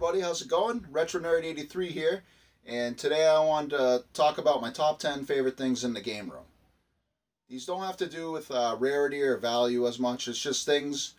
everybody, how's it going? Retro Nerd 83 here, and today I wanted to talk about my top 10 favorite things in the game room. These don't have to do with rarity or value as much, it's just things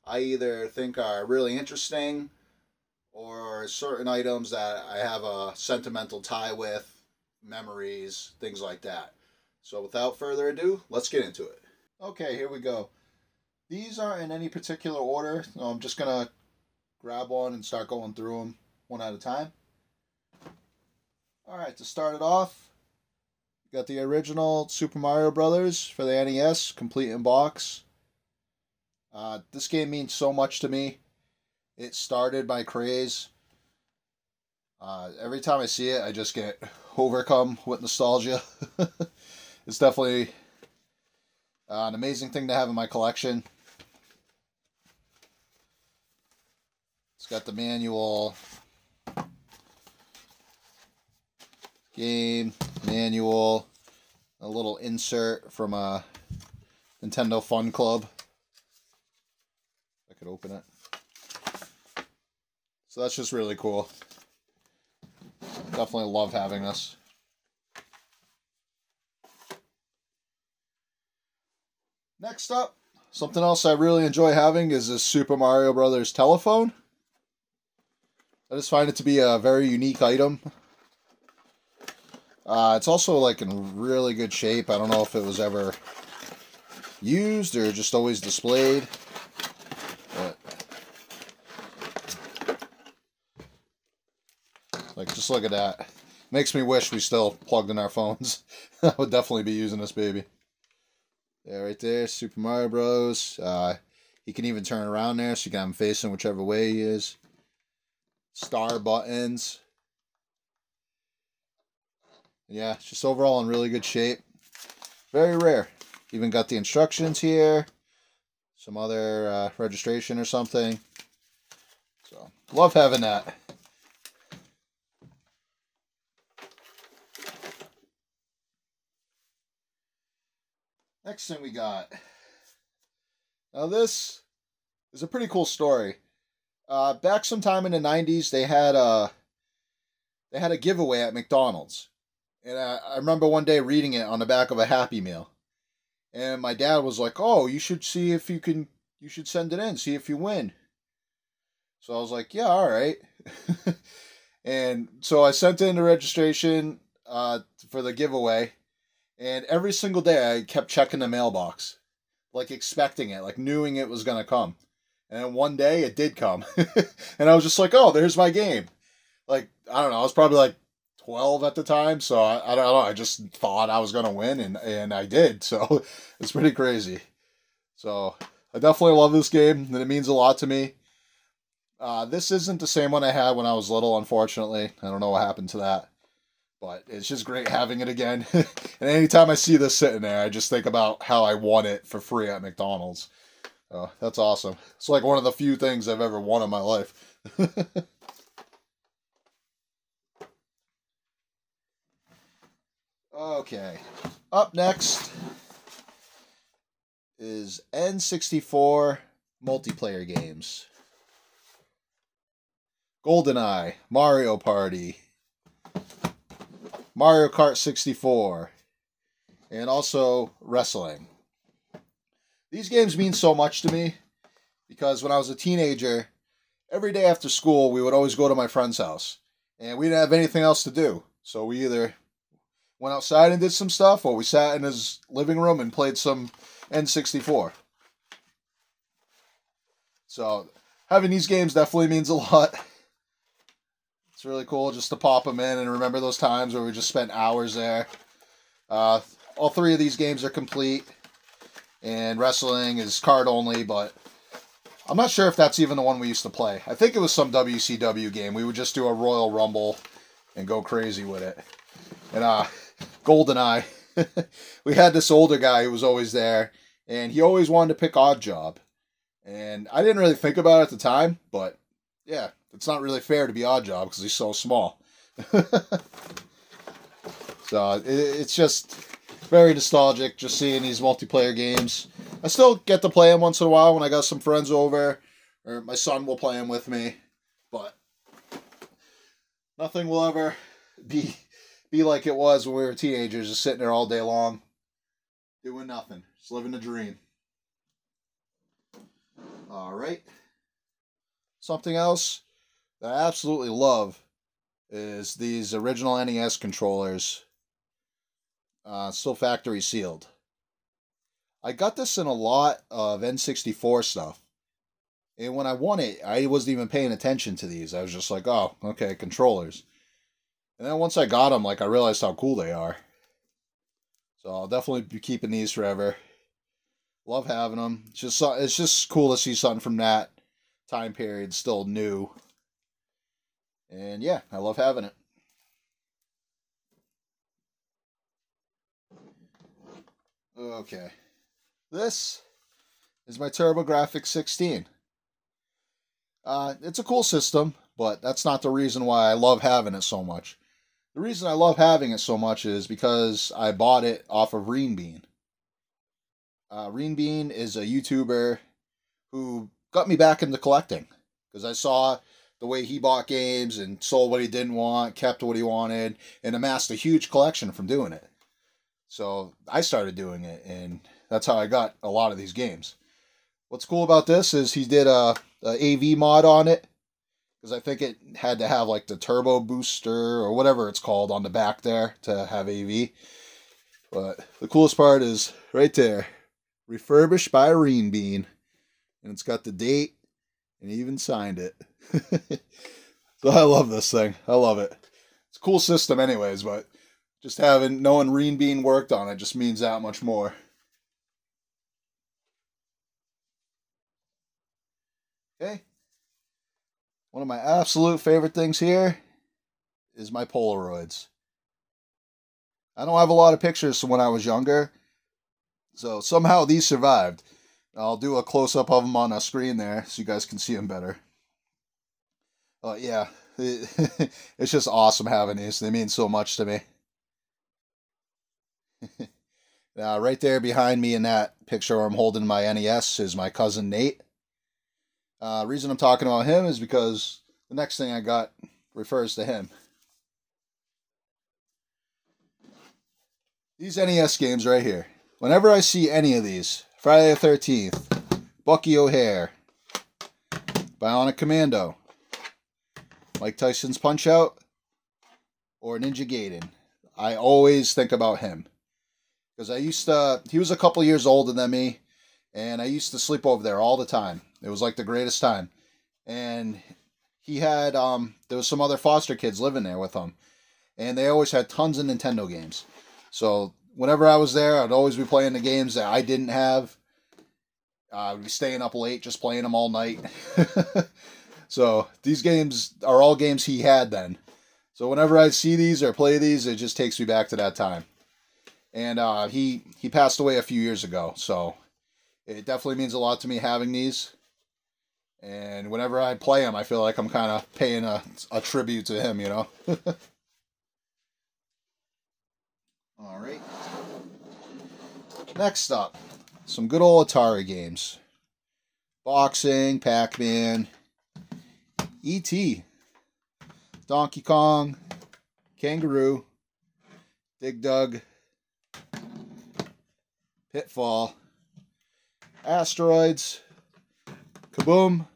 I either think are really interesting or certain items that I have a sentimental tie with, memories, things like that. So without further ado, let's get into it. Okay, here we go. These aren't in any particular order, so I'm just going to grab one and start going through them one at a time. Alright, to start it off, we got the original Super Mario Brothers for the NES, complete in box. This game means so much to me. It started my craze. Every time I see it, I just get overcome with nostalgia. It's definitely an amazing thing to have in my collection. It's got the manual, game manual, a little insert from a Nintendo Fun Club. I could open it. So that's just really cool. Definitely love having this. Next up, something else I really enjoy having is this Super Mario Brothers telephone. I just find it to be a very unique item. It's also like in really good shape. I don't know if it was ever used or just always displayed. But like, just look at that. Makes me wish we still plugged in our phones. I would definitely be using this baby. Yeah, right there, Super Mario Bros. He can even turn around there, so you can have him facing whichever way he is. Star buttons. Yeah, it's just overall in really good shape. Very rare. Even got the instructions here. Some other registration or something. So, love having that. Next thing we got. Now this is a pretty cool story. Back sometime in the 90s, they had a giveaway at McDonald's. And I remember one day reading it on the back of a Happy Meal. And my dad was like, "Oh, you should see if you should send it in, see if you win." So I was like, "Yeah, all right." And so I sent in the registration for the giveaway. And every single day I kept checking the mailbox. Like expecting it, like knowing it was going to come. And then one day it did come. And I was just like, "Oh, there's my game." Like, I don't know, I was probably like 12 at the time, so I don't know, I just thought I was going to win, and I did, so it's pretty crazy. So, I definitely love this game, and it means a lot to me. This isn't the same one I had when I was little, unfortunately. I don't know what happened to that. But it's just great having it again. And anytime I see this sitting there, I just think about how I won it for free at McDonald's. That's awesome. It's like one of the few things I've ever won in my life. Okay. Up next is N64 Multiplayer Games. GoldenEye, Mario Party, Mario Kart 64, and also wrestling. These games mean so much to me because when I was a teenager, every day after school, we would always go to my friend's house. And we didn't have anything else to do. So we either went outside and did some stuff, or we sat in his living room and played some N64. So having these games definitely means a lot. It's really cool just to pop them in and remember those times where we just spent hours there. All three of these games are complete. And wrestling is card only, but I'm not sure if that's even the one we used to play. I think it was some WCW game. We would just do a Royal Rumble and go crazy with it. And GoldenEye, we had this older guy who was always there, and he always wanted to pick Odd Job. And I didn't really think about it at the time, but yeah, it's not really fair to be Odd Job because he's so small. So it's just very nostalgic just seeing these multiplayer games. I still get to play them once in a while when I got some friends over, or my son will play them with me. But Nothing will ever be like it was when we were teenagers, just sitting there all day long, doing nothing, just living a dream. All right. Something else that I absolutely love is these original NES controllers, still factory sealed. I got this in a lot of N64 stuff. And when I won it, I wasn't even paying attention to these. I was just like, oh, okay, controllers. And then once I got them, like, I realized how cool they are. So I'll definitely be keeping these forever. Love having them. It's just cool to see something from that time period still new. And yeah, I love having it. Okay. This is my TurboGrafx 16. It's a cool system, but that's not the reason why I love having it so much. The reason I love having it so much is because I bought it off of Reen Bean. Reen Bean is a YouTuber who got me back into collecting because I saw the way he bought games and sold what he didn't want, kept what he wanted, and amassed a huge collection from doing it. So I started doing it, and that's how I got a lot of these games. What's cool about this is he did a AV mod on it, because I think it had to have like the turbo booster or whatever it's called on the back there to have AV. But the coolest part is right there, refurbished by Reen Bean, and it's got the date, and he even signed it. So I love this thing. I love it. It's a cool system anyways, but just knowing Reen Bean worked on it just means that much more. Okay. One of my absolute favorite things here is my Polaroids. I don't have a lot of pictures from when I was younger, so somehow these survived. I'll do a close-up of them on a screen there so you guys can see them better. Yeah, it's just awesome having these. They mean so much to me. Now, right there behind me in that picture where I'm holding my NES is my cousin Nate. Reason I'm talking about him is because the next thing I got refers to him. These NES games right here. Whenever I see any of these, Friday the 13th, Bucky O'Hare, Bionic Commando, Mike Tyson's Punch-Out, or Ninja Gaiden, I always think about him. Because he was a couple years older than me, and I used to sleep over there all the time. It was like the greatest time. And he had, there was some other foster kids living there with him. And they always had tons of Nintendo games. So whenever I was there, I'd always be playing the games that I didn't have. I'd be staying up late just playing them all night. So these games are all games he had then. So whenever I see these or play these, it just takes me back to that time. And he passed away a few years ago, so it definitely means a lot to me having these. And whenever I play them, I feel like I'm kind of paying a tribute to him, you know? All right. Next up, some good old Atari games. Boxing, Pac-Man, E.T., Donkey Kong, Kangaroo, Dig Dug, Pitfall, Asteroids, Kaboom,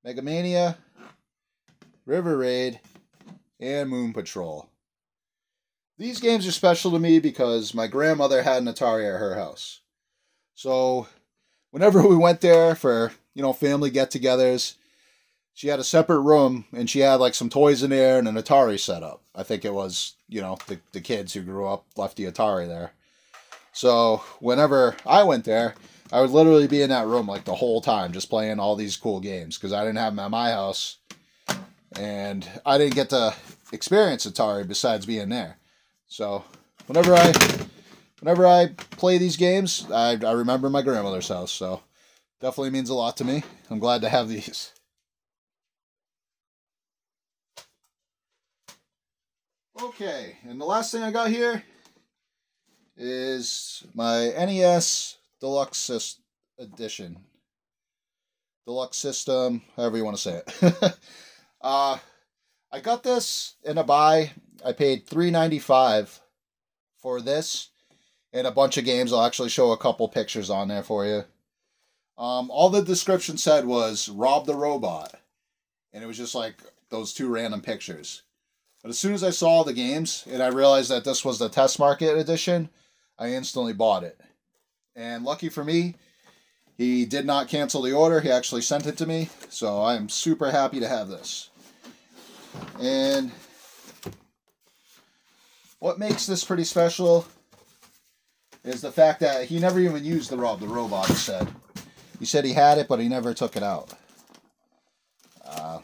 Mega Mania, River Raid, and Moon Patrol. These games are special to me because my grandmother had an Atari at her house. So whenever we went there for, family get-togethers, she had a separate room and she had like some toys in there and an Atari set up. I think it was, the kids who grew up left the Atari there. So whenever I went there, I would literally be in that room like the whole time just playing all these cool games because I didn't have them at my house. And I didn't get to experience Atari besides being there. So whenever I play these games, I remember my grandmother's house. So definitely means a lot to me. I'm glad to have these. Okay, and the last thing I got here is my NES Deluxe Edition. Deluxe System, however you want to say it. I got this in a buy. I paid $3.95 for this and a bunch of games. I'll actually show a couple pictures on there for you. All the description said was "Rob the Robot," and it was just like those two random pictures. But as soon as I saw the games and I realized that this was the test market edition, I instantly bought it. And lucky for me, he did not cancel the order. He actually sent it to me, so I am super happy to have this. And what makes this pretty special is the fact that he never even used the Rob the Robot, he said. He said he had it, but he never took it out.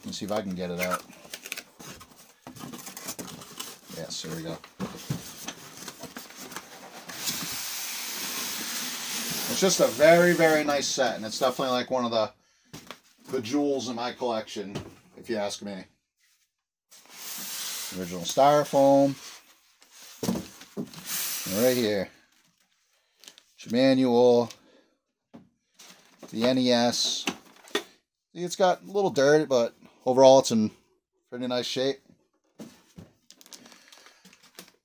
Let's see if I can get it out. Yes, here we go. It's just a very, very nice set, and it's definitely like one of the jewels in my collection, if you ask me. Original styrofoam. Right here. Manual. The NES. See, it's got a little dirt, but overall it's in pretty nice shape.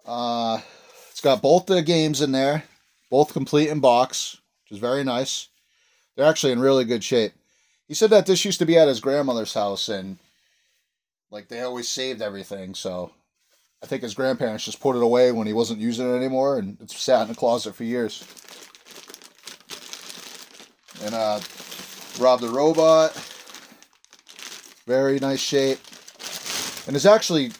It's got both the games in there, both complete in box, which is very nice. They're actually in really good shape. He said that this used to be at his grandmother's house, and like they always saved everything, so I think his grandparents just put it away when he wasn't using it anymore, and it's sat in the closet for years. And Rob the Robot, very nice shape. And there's actually,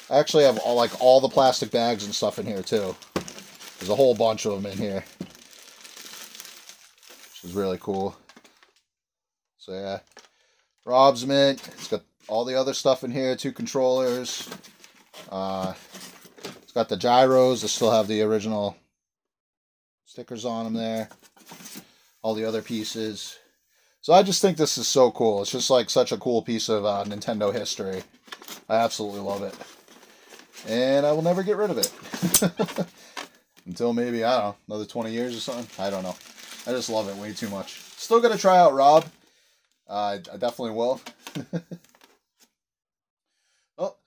I actually have all the plastic bags and stuff in here too. There's a whole bunch of them in here, which is really cool. So yeah, Rob's Mint. It's got all the other stuff in here, 2 controllers. It's got the gyros that still have the original stickers on them there. All the other pieces. So I just think this is so cool. It's just like such a cool piece of Nintendo history. I absolutely love it. And I will never get rid of it. Until maybe, I don't know, another 20 years or something. I don't know. I just love it way too much. Still going to try out Rob. I definitely will. Well,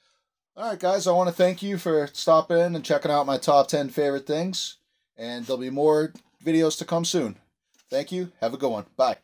alright guys, I want to thank you for stopping and checking out my top 10 favorite things. And there'll be more videos to come soon. Thank you. Have a good one. Bye.